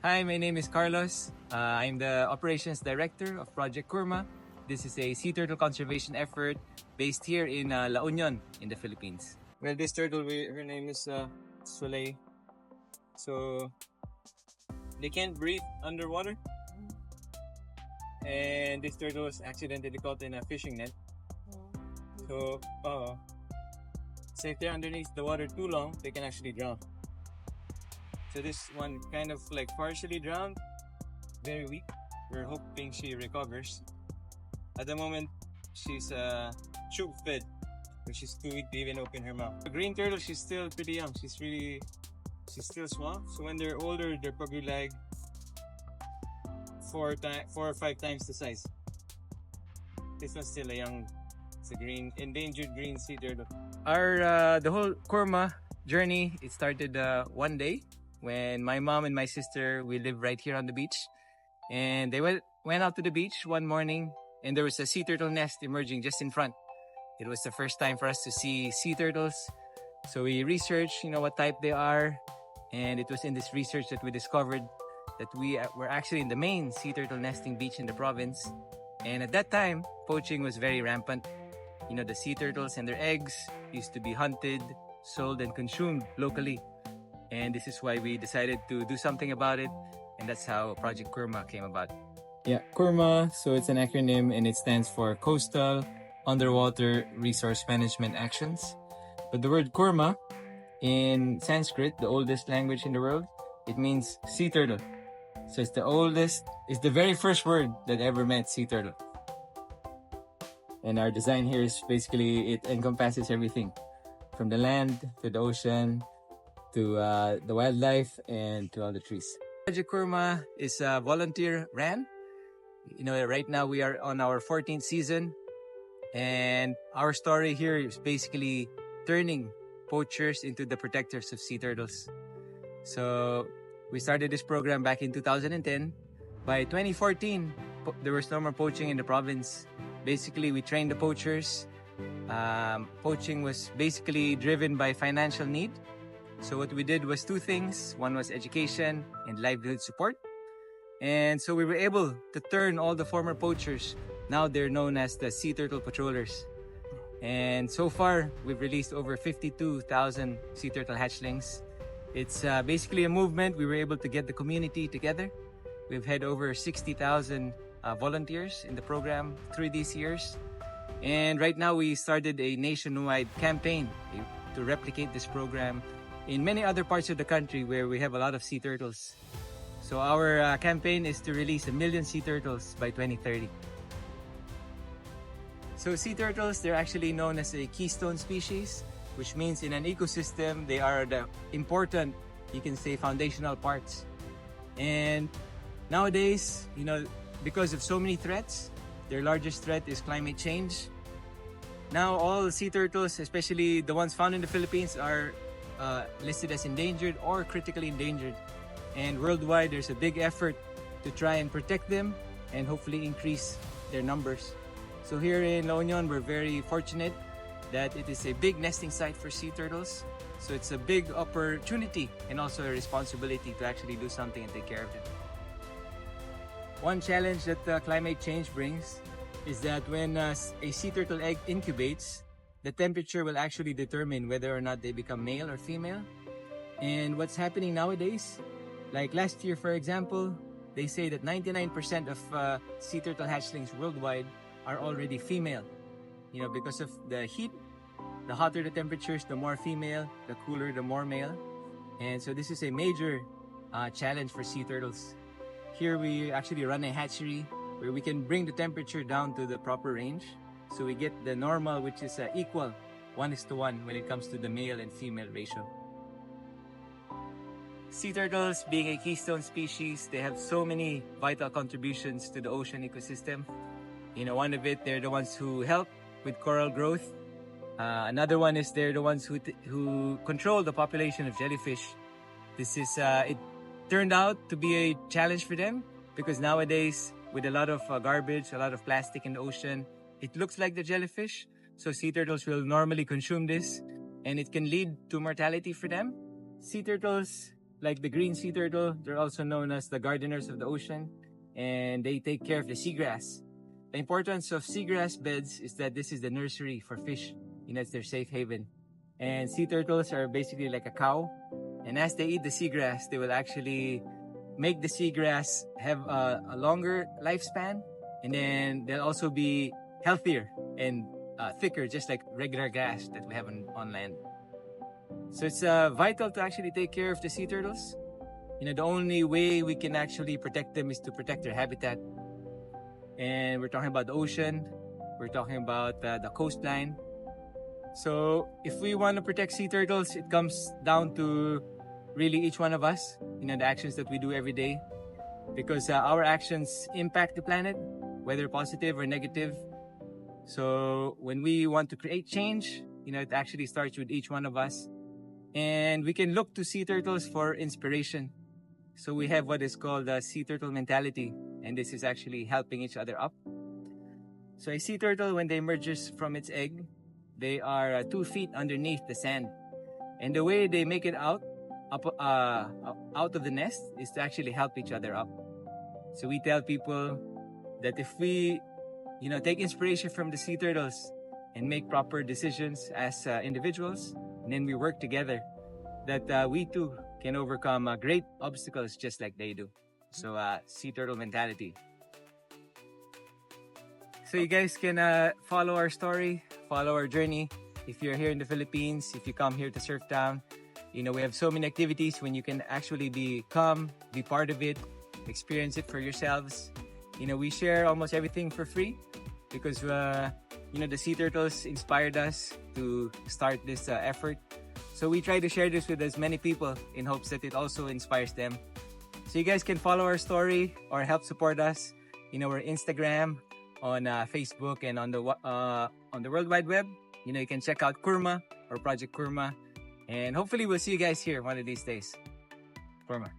Hi, my name is Carlos. I'm the Operations Director of Project Curma. This is a sea turtle conservation effort based here in La Union in the Philippines. Well, this turtle, her name is Soleil. So they can't breathe underwater. And this turtle was accidentally caught in a fishing net. So, so if they're underneath the water too long, they can actually drown. So this one kind of like partially drowned, very weak. We're hoping she recovers. At the moment, she's tube fed, which is too weak to even open her mouth. The green turtle, she's still pretty young. She's still small. So when they're older, they're probably like four or five times the size. This one's still a young, it's a endangered green sea turtle. Our the whole Kurma journey, it started one day when my mom and my sister, we live right here on the beach, and they went out to the beach one morning, and there was a sea turtle nest emerging just in front. It was the first time for us to see sea turtles, so we researched, what type they are, and it was in this research that we discovered that we were actually in the main sea turtle nesting beach in the province. And at that time, poaching was very rampant. The sea turtles and their eggs used to be hunted, sold, and consumed locally. And this is why we decided to do something about it. And that's how Project Curma came about. Yeah, Curma, so it's an acronym and it stands for Coastal Underwater Resource Management Actions. But the word Curma in Sanskrit, the oldest language in the world, it means sea turtle. So it's the very first word that ever meant sea turtle. And our design here is basically, it encompasses everything from the land to the ocean to the wildlife and to all the trees. Project Curma is volunteer ran. Right now we are on our 14th season, and our story here is basically turning poachers into the protectors of sea turtles. So we started this program back in 2010. By 2014, there was no more poaching in the province. Basically, we trained the poachers. Poaching was basically driven by financial need. So what we did was two things. One was education and livelihood support. And so we were able to turn all the former poachers. Now they're known as the sea turtle patrollers. And so far, we've released over 52,000 sea turtle hatchlings. It's basically a movement. We were able to get the community together. We've had over 60,000 volunteers in the program through these years. And right now we started a nationwide campaign to replicate this program in many other parts of the country where we have a lot of sea turtles. So our campaign is to release 1 million sea turtles by 2030. So sea turtles, they're actually known as a keystone species, which means in an ecosystem, they are the important, you can say, foundational parts. And nowadays, because of so many threats, their largest threat is climate change. Now all sea turtles, especially the ones found in the Philippines, are listed as endangered or critically endangered. And worldwide, there's a big effort to try and protect them and hopefully increase their numbers. So here in La Union, we're very fortunate that it is a big nesting site for sea turtles. So it's a big opportunity and also a responsibility to actually do something and take care of them. One challenge that climate change brings is that when a sea turtle egg incubates, the temperature will actually determine whether or not they become male or female. And what's happening nowadays, like last year, for example, they say that 99% of sea turtle hatchlings worldwide are already female. Because of the heat, the hotter the temperatures, the more female, the cooler, the more male. And so this is a major challenge for sea turtles. Here we actually run a hatchery where we can bring the temperature down to the proper range. So we get the normal, which is equal, 1:1 when it comes to the male and female ratio. Sea turtles, being a keystone species, they have so many vital contributions to the ocean ecosystem. One of it, they're the ones who help with coral growth. Another one is they're the ones who control the population of jellyfish. This is it turned out to be a challenge for them because nowadays, with a lot of garbage, a lot of plastic in the ocean, it looks like the jellyfish. So sea turtles will normally consume this, and it can lead to mortality for them. Sea turtles like the green sea turtle, they're also known as the gardeners of the ocean, and they take care of the seagrass. The importance of seagrass beds is that this is the nursery for fish. It's their safe haven. And sea turtles are basically like a cow, and as they eat the seagrass, they will actually make the seagrass have a longer lifespan, and then they'll also be healthier and thicker, just like regular grass that we have on land. So it's vital to actually take care of the sea turtles. The only way we can actually protect them is to protect their habitat. And we're talking about the ocean, we're talking about the coastline. So if we want to protect sea turtles, it comes down to really each one of us, the actions that we do every day, because our actions impact the planet, whether positive or negative. So when we want to create change, it actually starts with each one of us. And we can look to sea turtles for inspiration. So we have what is called the sea turtle mentality, and this is actually helping each other up. So a sea turtle, when they emerges from its egg, they are 2 feet underneath the sand. And the way they make it out of the nest is to actually help each other up. So we tell people that if we, take inspiration from the sea turtles and make proper decisions as individuals, and then we work together, that we too can overcome great obstacles just like they do. So sea turtle mentality. So you guys can follow our story, follow our journey. If you're here in the Philippines, if you come here to Surftown, we have so many activities when you can actually be part of it, experience it for yourselves. We share almost everything for free because the sea turtles inspired us to start this effort. So we try to share this with as many people in hopes that it also inspires them. So you guys can follow our story or help support us. Our Instagram, on Facebook, and on the World Wide Web. You can check out Curma or Project Curma. And hopefully we'll see you guys here one of these days. Curma.